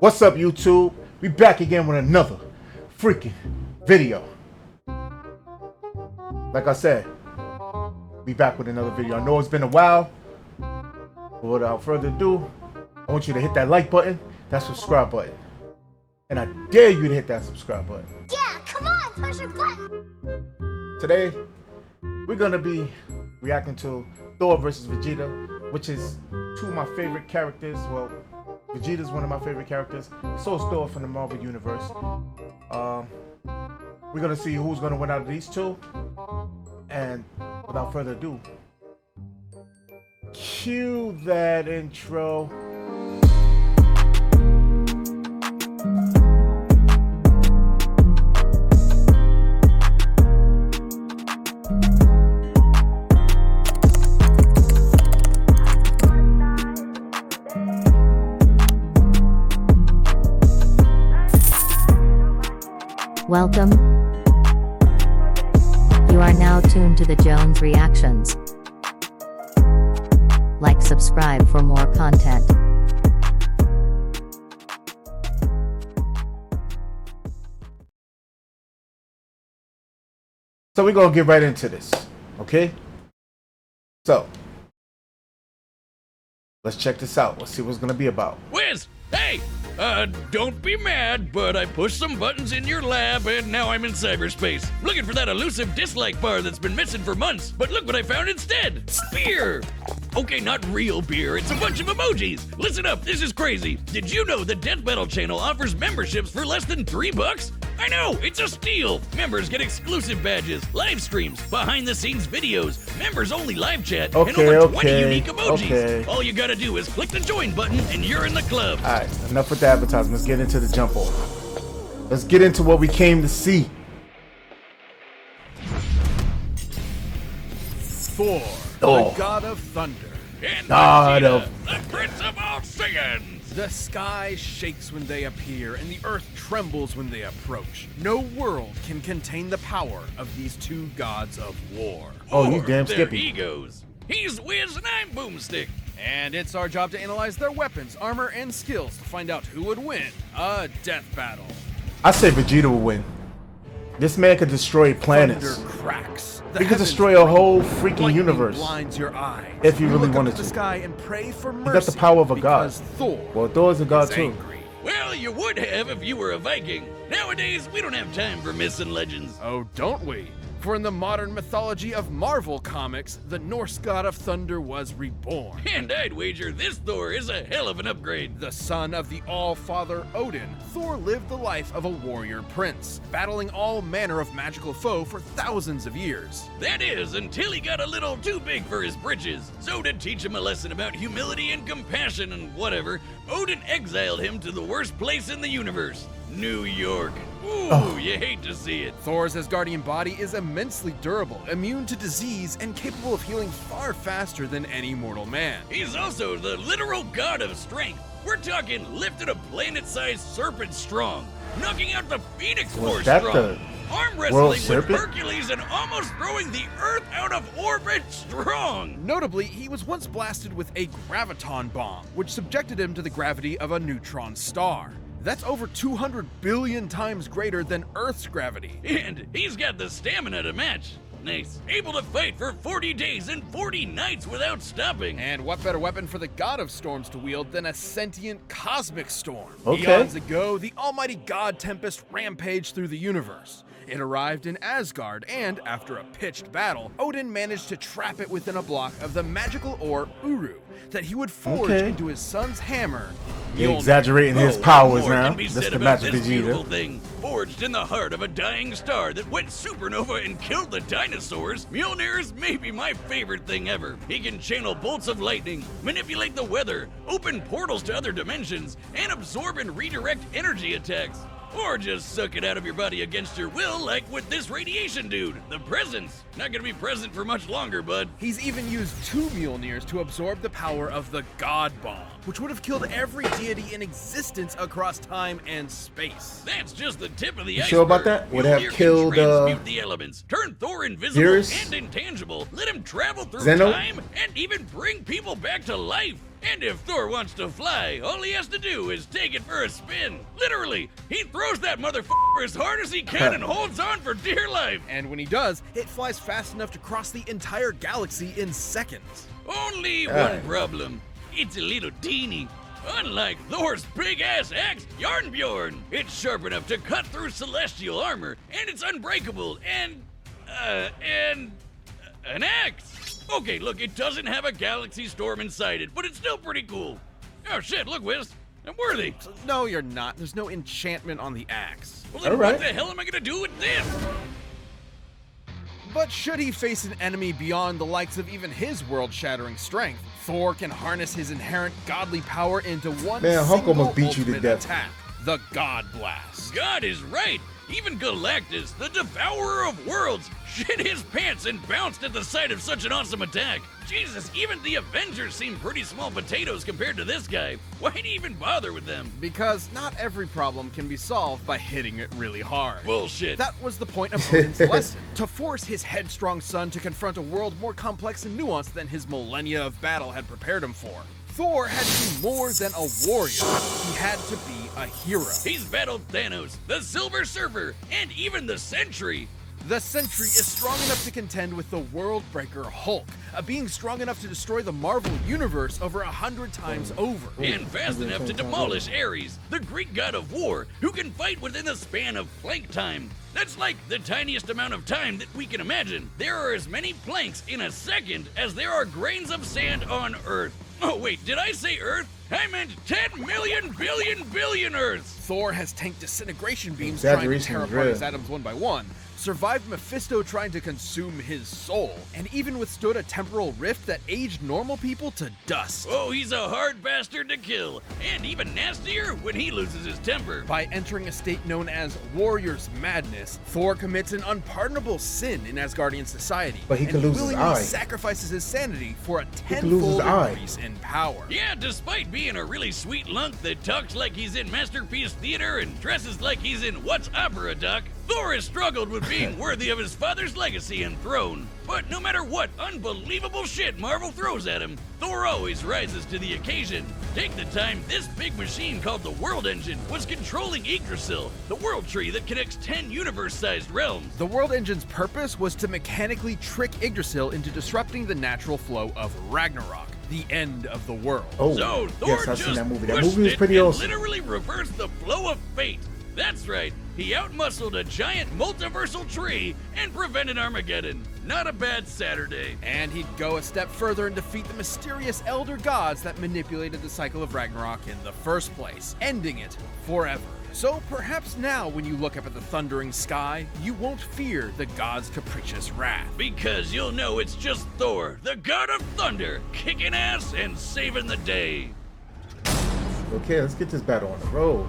What's up, YouTube? We back again with another freaking video. Like I said, we back with another video. I know it's been a while, but without further ado, I want you to hit that like button, that subscribe button, and I dare you to hit that subscribe button. Yeah, come on, push a button. Today, we're gonna be reacting to Thor vs. Vegeta, which is two of my favorite characters. Well, Vegeta's one of my favorite characters. So is Thor from the Marvel Universe. We're gonna see who's gonna win out of these two. And without further ado, cue that intro. Welcome. You are now tuned to the Jones Reactions. Like, subscribe for more content. So we're gonna get right into this, okay? So let's check this out. Let's see what it's gonna be about. Wiz! Hey! Don't be mad, but I pushed some buttons in your lab and now I'm in cyberspace. Looking for that elusive dislike bar that's been missing for months, but look what I found instead! Beer! Okay, not real beer, it's a bunch of emojis! Listen up, this is crazy! Did you know the Death Battle channel offers memberships for less than $3? I know, it's a steal! Members get exclusive badges, live streams, behind-the-scenes videos, members-only live chat, and over 20 unique emojis! All you gotta do is click the join button and you're in the club! Alright, enough with the advertising. Let's get into the jump off. Let's get into what we came to see. Thor, the god of thunder. And God Vegeta, of- the Prince of all Saiyans! The sky shakes when they appear, and the earth trembles when they approach. No world can contain the power of these two gods of war. Oh, you Or damn their Skippy. egos. He's Wiz and I'm Boomstick. And it's our job to analyze their weapons, armor, and skills to find out who would win a death battle. I say Vegeta will win. This man could destroy planets. Thunder cracks. The He could heavens destroy a whole break. freaking Lightning universe. blinds your eyes. If he You really look wanted up to to. the sky and pray for mercy. got the power of a god. because Thor Well, Thor's a god is too. angry. Well, you would have if you were a Viking. Nowadays, we don't have time for myths and legends. Oh, don't we? For in the modern mythology of Marvel Comics, the Norse god of thunder was reborn. And I'd wager this Thor is a hell of an upgrade. The son of the All-Father Odin, Thor lived the life of a warrior prince, battling all manner of magical foe for thousands of years. That is, until he got a little too big for his britches. So to teach him a lesson about humility and compassion and whatever, Odin exiled him to the worst place in the universe, New York. Ooh, you hate to see it. Thor's Asgardian body is immensely durable, immune to disease, and capable of healing far faster than any mortal man. He's also the literal god of strength. We're talking lifted a planet-sized serpent strong, knocking out the Phoenix Was Force that strong, the arm world wrestling with serpent? Hercules and almost throwing the Earth out of orbit strong. Notably, he was once blasted with a graviton bomb, which subjected him to the gravity of a neutron star. That's over 200 billion times greater than Earth's gravity. And he's got the stamina to match. Nice. Able to fight for 40 days and 40 nights without stopping. And what better weapon for the god of storms to wield than a sentient cosmic storm? Okay. Eons ago, the almighty god Tempest rampaged through the universe. It arrived in Asgard, and after a pitched battle, Odin managed to trap it within a block of the magical ore Uru that he would forge Okay. into his son's hammer. You're Mjolnir. exaggerating his Oh, powers what more now. can be That's said the about magic this beautiful Vegeta. thing? Forged in the heart of a dying star that went supernova and killed the dinosaurs, Mjolnir is maybe my favorite thing ever. He can channel bolts of lightning, manipulate the weather, open portals to other dimensions, and absorb and redirect energy attacks. Or just suck it out of your body against your will, like with this radiation dude. The presence. Not gonna be present for much longer, bud. He's even used 2 Mjolnirs to absorb the power of the God Bomb, which would have killed every deity in existence across time and space. That's just the tip of the You iceberg. sure about that? Would it have Mjolnir can killed, transmute the elements, turn Thor invisible Gears? and intangible, let him travel through Zeno? time, and even bring people back to life. And if Thor wants to fly, all he has to do is take it for a spin. Literally, he throws that motherfucker as hard as he can and holds on for dear life. And when he does, it flies fast enough to cross the entire galaxy in seconds. Only one Alright. problem. It's a little teeny. Unlike Thor's big-ass axe, Jarnbjorn, it's sharp enough to cut through celestial armor, and it's unbreakable, and an axe. Okay, look, it doesn't have a galaxy storm inside it, but it's still pretty cool. Oh shit, look, Wiz, I'm worthy. So, no, you're not. There's no enchantment on the axe. Well, then Alright. what the hell am I gonna do with this? But should he face an enemy beyond the likes of even his world-shattering strength, Thor can harness his inherent godly power into one Man, Hulk single almost beat you to ultimate death. attack, the God Blast. God is right. Even Galactus, the devourer of worlds, shit his pants and bounced at the sight of such an awesome attack. Jesus, even the Avengers seem pretty small potatoes compared to this guy. Why'd he even bother with them? Because not every problem can be solved by hitting it really hard. Bullshit. That was the point of Odin's lesson, to force his headstrong son to confront a world more complex and nuanced than his millennia of battle had prepared him for. Thor had to be more than a warrior. He had to be a hero. He's battled Thanos, the Silver Surfer, and even the Sentry. The Sentry is strong enough to contend with the World Breaker Hulk, a being strong enough to destroy the Marvel Universe over 100 times over. And fast enough to demolish Ares, the Greek god of war, who can fight within the span of plank time. That's like the tiniest amount of time that we can imagine. There are as many planks in a second as there are grains of sand on Earth. Oh wait, did I say Earth? I meant 10 million billion Earths! Thor has tanked disintegration beams trying to Exaggeration tear is apart real. his atoms one by one, survived Mephisto trying to consume his soul, and even withstood a temporal rift that aged normal people to dust. Oh, he's a hard bastard to kill, and even nastier when he loses his temper. By entering a state known as Warrior's Madness, Thor commits an unpardonable sin in Asgardian society, But he and could lose his willingly eye. sacrifices his sanity for a could lose his tenfold eye. increase in power. Yeah, despite being a really sweet lunk that talks like he's in Masterpiece Theater and dresses like he's in What's Opera, Doc, Thor has struggled with being worthy of his father's legacy and throne. But no matter what unbelievable shit Marvel throws at him, Thor always rises to the occasion. Take the time this big machine called the World Engine was controlling Yggdrasil, the world tree that connects 10 universe-sized realms. The World Engine's purpose was to mechanically trick Yggdrasil into disrupting the natural flow of Ragnarok, the end of the world. Oh, So Thor yes, I've just seen that movie. That pushed movie was it pretty and awesome. literally reversed the flow of fate. That's right, he outmuscled a giant multiversal tree and prevented Armageddon. Not a bad Saturday. And he'd go a step further and defeat the mysterious elder gods that manipulated the cycle of Ragnarok in the first place, ending it forever. So perhaps now, when you look up at the thundering sky, you won't fear the god's capricious wrath. Because you'll know it's just Thor, the god of thunder, kicking ass and saving the day. Okay, let's get this battle on the road.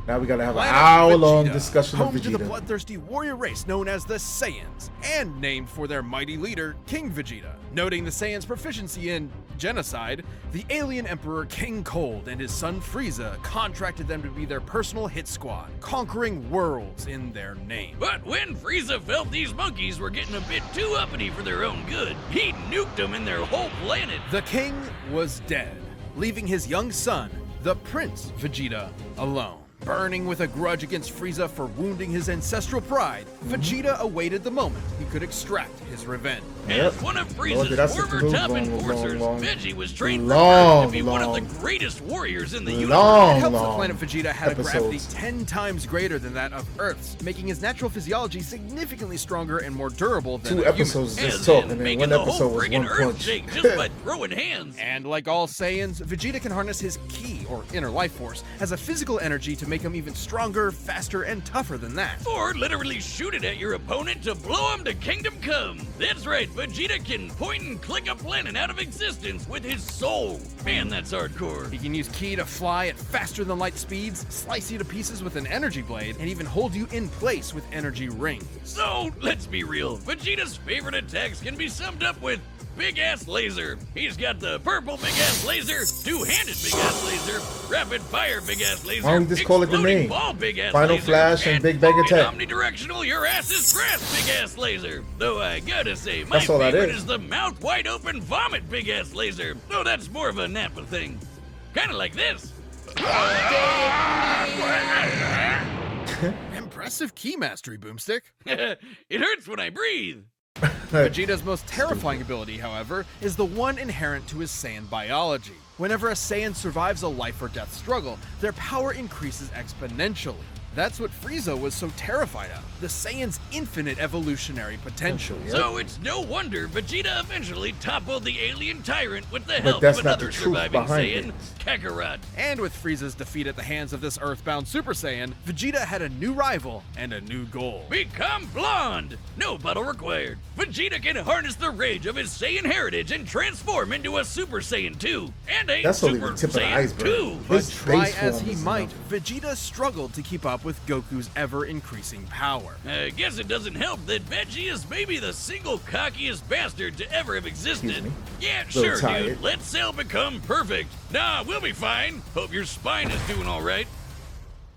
Now we gotta have an Planet hour-long Vegeta, discussion of home to the Vegeta. bloodthirsty warrior race known as the Saiyans, and named for their mighty leader, King Vegeta. Noting the Saiyans' proficiency in genocide, the alien emperor King Cold and his son Frieza contracted them to be their personal hit squad, conquering worlds in their name. But when Frieza felt these monkeys were getting a bit too uppity for their own good, he nuked them in their whole planet. The king was dead, leaving his young son, the Prince Vegeta, alone. Burning with a grudge against Frieza for wounding his ancestral pride, Vegeta awaited the moment he could extract his revenge. Yep. As one of Lord, did I Frieza's sit former through top long, enforcers, long, Veggie was trained from long, birth to be one of long, the greatest warriors in the long, universe. It helps that long planet Vegeta had a gravity episodes. 10 times greater than that of Earth's, making his natural physiology significantly stronger and more durable than 2 a human. episodes And just talk, then and then making one the episode whole was friggin' one Earth punch. shake just by throwing hands. And like all Saiyans, Vegeta can harness his ki, or inner life force, as a physical energy to make him even stronger, faster, and tougher than that. Or literally shoot it at your opponent to blow him to kingdom come. That's right, Vegeta can point and click a planet out of existence with his soul. Man, that's hardcore. He can use ki to fly at faster than light speeds, slice you to pieces with an energy blade, and even hold you in place with energy rings. So, let's be real. Vegeta's favorite attacks can be summed up with big ass laser. He's got the purple big ass laser, two-handed big ass laser, rapid fire big ass laser. Why don't we just call it the exploding name? ball big ass Final laser, Flash and Big Bang Attack. omnidirectional your ass is grass big ass laser. Though I gotta say, my That's all that favorite is. is the mouth wide open vomit big ass laser. Though that's more of a Nappa thing. Kinda like this. Impressive key mastery, Boomstick. It hurts when I breathe. Vegeta's most terrifying ability, however, is the one inherent to his Saiyan biology. Whenever a Saiyan survives a life or death struggle, their power increases exponentially. That's what Frieza was so terrified of, the Saiyan's infinite evolutionary potential. So it's no wonder Vegeta eventually toppled the alien tyrant with the But help that's of not another the truth surviving behind Saiyan, it. Kakarot. And with Frieza's defeat at the hands of this Earthbound Super Saiyan, Vegeta had a new rival and a new goal. Become blonde! No battle required. Vegeta can harness the rage of his Saiyan heritage and transform into a Super Saiyan 2 and a That's only Super the tip of the Saiyan iceberg. 2. But His try base as form he is might, enough. Vegeta struggled to keep up with Goku's ever-increasing power. I guess it doesn't help that Veggie is maybe the single cockiest bastard to ever have existed. Excuse me? Yeah, Little sure, tired. dude. Let Cell become perfect. Nah, we'll be fine. Hope your spine is doing all right.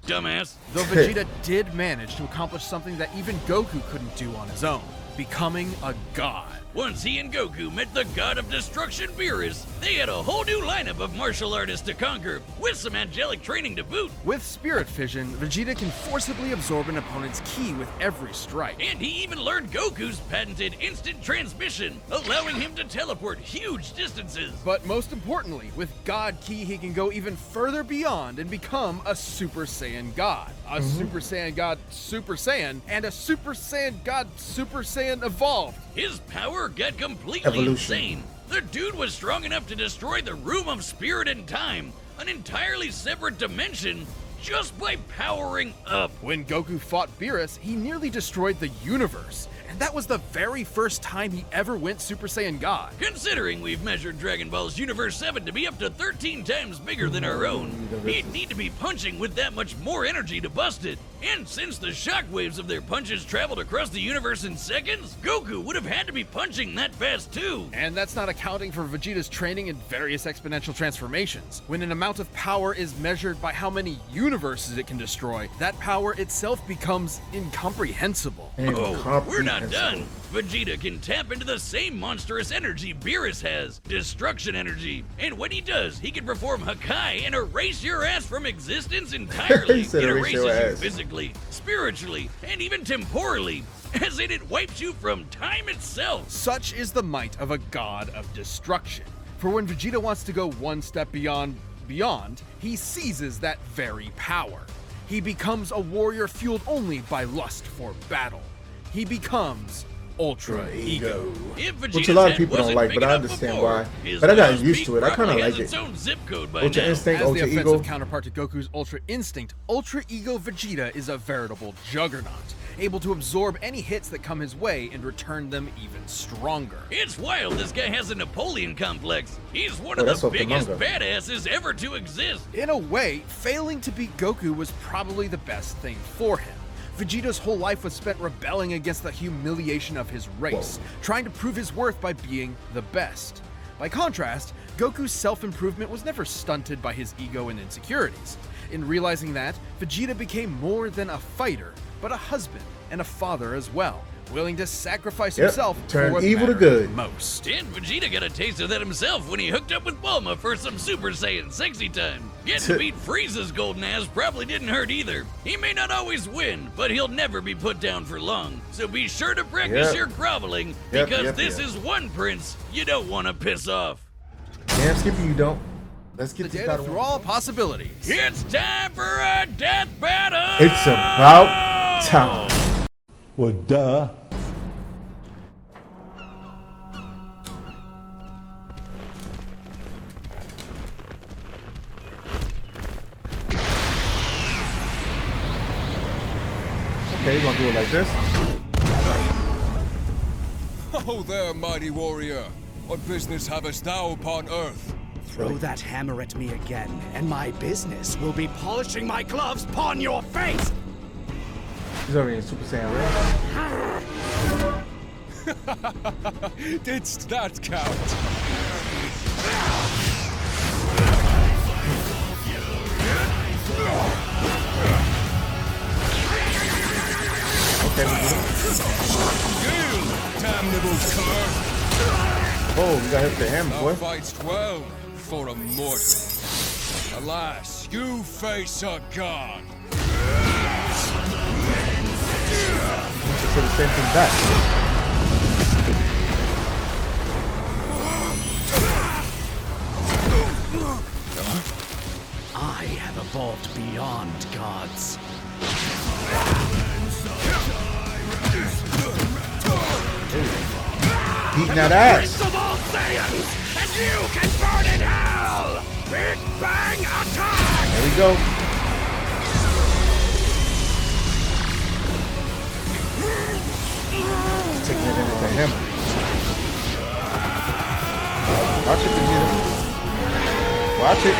Dumbass. Though Vegeta did manage to accomplish something that even Goku couldn't do on his own, becoming a god. Once he and Goku met the god of destruction Beerus, they had a whole new lineup of martial artists to conquer, with some angelic training to boot. With Spirit Fission, Vegeta can forcibly absorb an opponent's ki with every strike. And he even learned Goku's patented instant transmission, allowing him to teleport huge distances. But most importantly, with God Ki, he can go even further beyond and become a Super Saiyan God, a Super Saiyan God Super Saiyan, and a Super Saiyan God Super Saiyan Evolved. His power got completely Evolution. insane. The dude was strong enough to destroy the Room of Spirit and Time, an entirely separate dimension, just by powering up. When Goku fought Beerus, he nearly destroyed the universe. And that was the very first time he ever went Super Saiyan God. Considering we've measured Dragon Ball's Universe 7 to be up to 13 times bigger than our own, he'd need to be punching with that much more energy to bust it. And since the shockwaves of their punches traveled across the universe in seconds, Goku would have had to be punching that fast too. And that's not accounting for Vegeta's training in various exponential transformations. When an amount of power is measured by how many universes it can destroy, that power itself becomes incomprehensible. Oh, we're not done. Vegeta can tap into the same monstrous energy Beerus has, destruction energy. And when he does, he can perform Hakai and erase your ass from existence entirely. He said It erase erases your you ass. physically, spiritually, and even temporally, as in it wipes you from time itself. Such is the might of a god of destruction. For when Vegeta wants to go one step beyond, he seizes that very power. He becomes a warrior fueled only by lust for battle. He becomes Ultra Ego. If Which Vegeta's a lot of head people don't wasn't like, big but I enough understand before, why. his But I got nose used peak to it. I kinda probably like has its it. own zip code by Ultra now. Instinct, As the Ultra offensive Ego. counterpart to Goku's Ultra Instinct, Ultra Ego Vegeta is a veritable juggernaut, able to absorb any hits that come his way and return them even stronger. It's wild this guy has a Napoleon complex. He's one Oh, of that's the off the biggest manga. badasses ever to exist. In a way, failing to beat Goku was probably the best thing for him. Vegeta's whole life was spent rebelling against the humiliation of his race, trying to prove his worth by being the best. By contrast, Goku's self-improvement was never stunted by his ego and insecurities. In realizing that, Vegeta became more than a fighter, but a husband and a father as well, willing to sacrifice Yep, himself turn for what evil to mattered good. most. And Vegeta got a taste of that himself when he hooked up with Bulma for some Super Saiyan sexy time. Getting to beat Frieza's golden ass probably didn't hurt either. He may not always win, but he'll never be put down for long. So be sure to practice Yep. your groveling, Yep, because yep, this yep. is one prince you don't want to piss off. Damn, Skippy, you don't. Let's The get this data battle. through all possibilities. It's time for a death battle! It's about time. Well, duh. Okay, we're gonna do it like this. Oh there, mighty warrior. What business havest thou upon earth? Throw that hammer at me again, and my business will be polishing my gloves upon your face! He's already in Super Saiyan, right? Didst that count? Okay, we good. You damnable cur! Oh, we got hit the hammer, Thou boy. fightst well for a mortal. Alas, you face a god. Just say the same thing back. I have evolved beyond gods. Beating that ass. Of all Saiyans, and you can burn in hell! Big Bang attack! There we go. Taking it into him. Watch it, Vegeta. Watch it.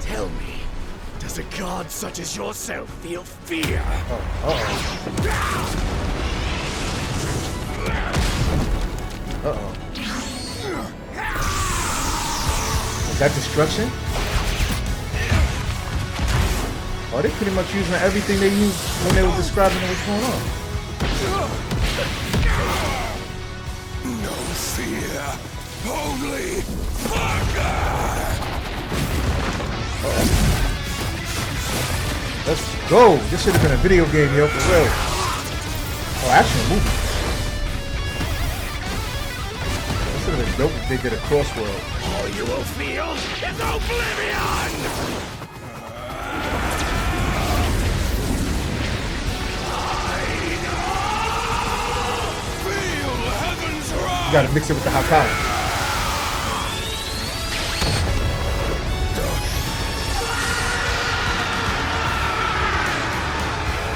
Tell me, does a god such as yourself feel fear? Uh-oh. Is that destruction? Oh, they pretty much using everything they used when they were describing what's going on. No fear, only fire! Let's go. This should have been a video game, yo, for real. Oh, actually, a movie. This would have been dope if they did a crossworld. All you will feel is oblivion! Feel heaven's wrath! You gotta mix it with the Hakai.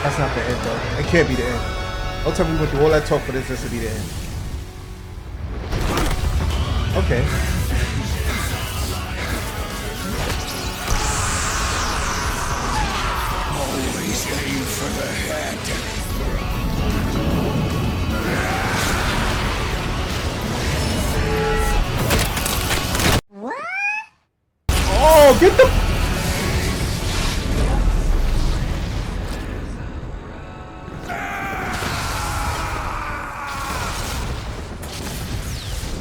That's not the end, though. It can't be the end. Don't tell me we went through all that talk for this to be the end. Okay. Always aim for the head. Oh, get the...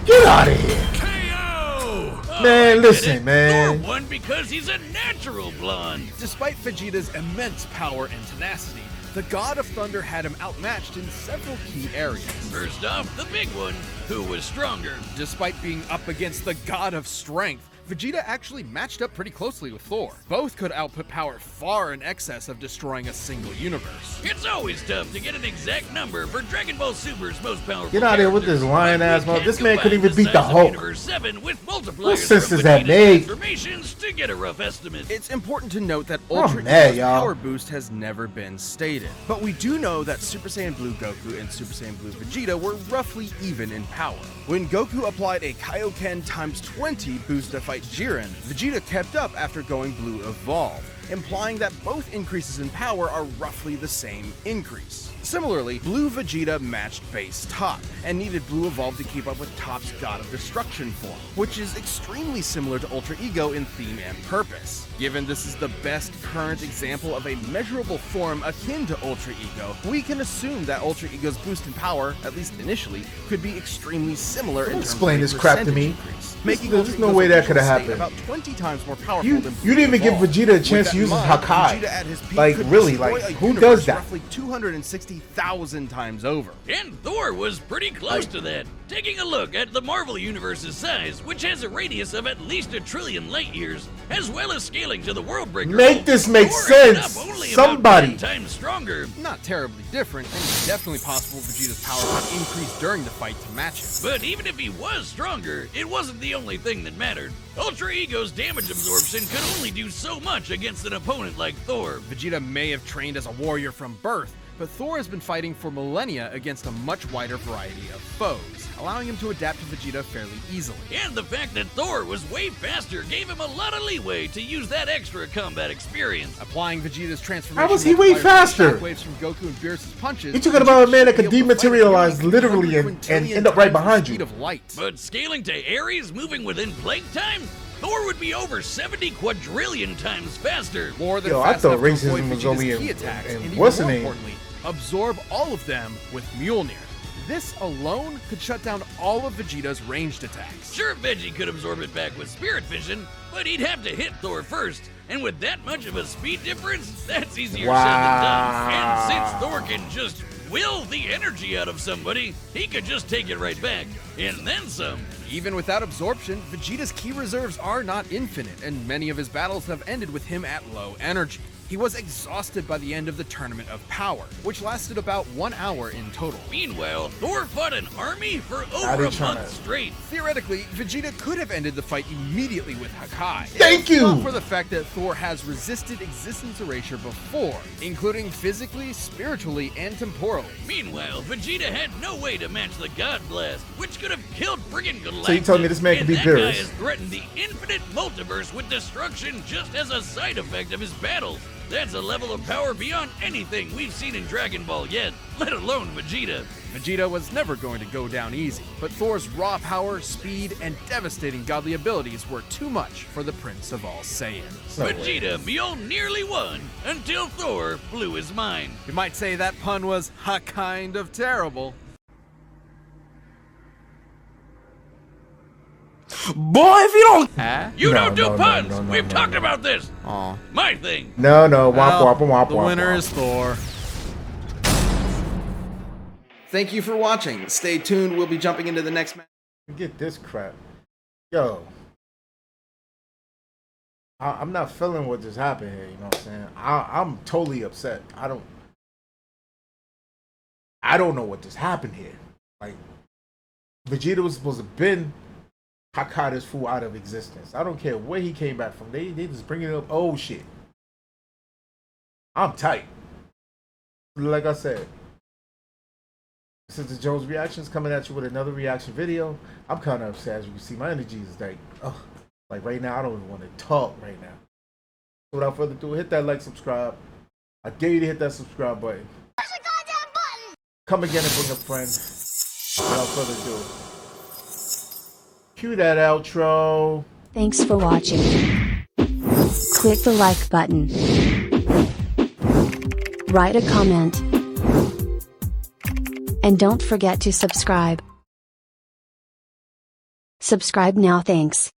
Get out of here. KO! Man, I listen, get it. man. Thor won because he's a natural blonde. Despite Vegeta's immense power and tenacity, the God of Thunder had him outmatched in several key areas. First off, the big one, who was stronger. Despite being up against the God of Strength, Vegeta actually matched up pretty closely with Thor. Both could output power far in excess of destroying a single universe. It's always tough to get an exact number for Dragon Ball Super's most powerful. Get out of here with this lying ass mother. This man couldn't even beat the Hulk. Universe 7 with multipliers What sense from does that Vegeta's make? transformations to get a rough estimate. It's important to note that I'm Ultra mad, Ego's y'all. power boost has never been stated. But we do know that Super Saiyan Blue Goku and Super Saiyan Blue Vegeta were roughly even in power. When Goku applied a Kaioken times 20 boost to fight Jiren, Vegeta kept up after going Blue Evolved, implying that both increases in power are roughly the same increase. Similarly, Blue Vegeta matched base Top, and needed Blue Evolve to keep up with Top's God of Destruction form, which is extremely similar to Ultra Ego in theme and purpose. Given this is the best current example of a measurable form akin to Ultra Ego, we can assume that Ultra Ego's boost in power, at least initially, could be extremely similar in terms explain of a this crap to percentage me. increase, There's making no Ultra Ego's way that original could have state happened. about 20 times more powerful You than didn't even give Evolved. Vegeta a With chance that to in use his mind, Hakai. Vegeta at his peak Like, could really, destroy like, a who universe does that? Roughly 260,000 times over. And Thor was pretty close to that. Taking a look at the Marvel Universe's size, which has a radius of at least 1 trillion light years, as well as scaling to the Worldbreaker. Make this make Thor ended sense. up only Somebody. about 10 times stronger. Not terribly different, and it's definitely possible Vegeta's power would increase during the fight to match it. But even if he was stronger, it wasn't the only thing that mattered. Ultra Ego's damage absorption could only do so much against an opponent like Thor. Vegeta may have trained as a warrior from birth, but Thor has been fighting for millennia against a much wider variety of foes, allowing him to adapt to Vegeta fairly easily. And the fact that Thor was way faster gave him a lot of leeway to use that extra combat experience. Applying Vegeta's transformation. How was he way multiplier to faster? Shockwaves from Goku and Beerus's punches. You're talking about a man that could Vegeta would be able to fight dematerialize nearly literally 100 and quintillion end up right times the behind you. speed of light. But scaling to Ares, moving within plague time, Thor would be over 70 quadrillion times faster. More than Yo, I fast thought enough to avoid racism was Vegeta's only key in- attacks, in and even what's more the name? importantly, absorb all of them with Mjolnir. This alone could shut down all of Vegeta's ranged attacks. Sure, Veggie could absorb it back with Spirit Vision, but he'd have to hit Thor first. And with that much of a speed difference, that's easier said than done. And since Thor can just will the energy out of somebody, he could just take it right back. And then some. Even without absorption, Vegeta's ki reserves are not infinite, and many of his battles have ended with him at low energy. He was exhausted by the end of the Tournament of Power, which lasted about 1 hour in total. Meanwhile, Thor fought an army for Now over they a tryna- month straight. Theoretically, Vegeta could have ended the fight immediately with Hakai. Thank you! Not for the fact that Thor has resisted existence erasure before, including physically, spiritually, and temporally. Meanwhile, Vegeta had no way to match the God Blast, which could have killed friggin' Galactus. So you told me this man could and be that guy Beerus. has threatened the infinite multiverse with destruction just as a side effect of his battles. That's a level of power beyond anything we've seen in Dragon Ball yet, let alone Vegeta. Vegeta was never going to go down easy, but Thor's raw power, speed, and devastating godly abilities were too much for the Prince of All Saiyans. No way. Vegeta Mjolnir nearly won until Thor blew his mind. You might say that pun was a kind of terrible. Boy, if you don't. You No, don't do no, no, puns! no, no, We've no, talked no. about this! Aw. My thing! No, womp Well, womp womp the womp. winner womp. is Thor. Thank you for watching. Stay tuned. We'll be jumping into the next match. Get this crap. Yo. I'm not feeling what just happened here, you know what I'm saying? I'm totally upset. I don't know what just happened here. Like, Vegeta was supposed to been Hakai this fool out of existence. I don't care where he came back from. They just bringing up old shit. I'm tight. Like I said, since the Jones Reactions coming at you with another reaction video, I'm kind of upset. As you can see, my energy is like right now, I don't even want to talk right now. So without further ado, hit that like, subscribe. I dare you to hit that subscribe button. Push the goddamn button! Come again and bring a friend. Without further ado, cue that outro. Thanks for watching. Click the like button. Write a comment. And don't forget to subscribe. Subscribe now, thanks.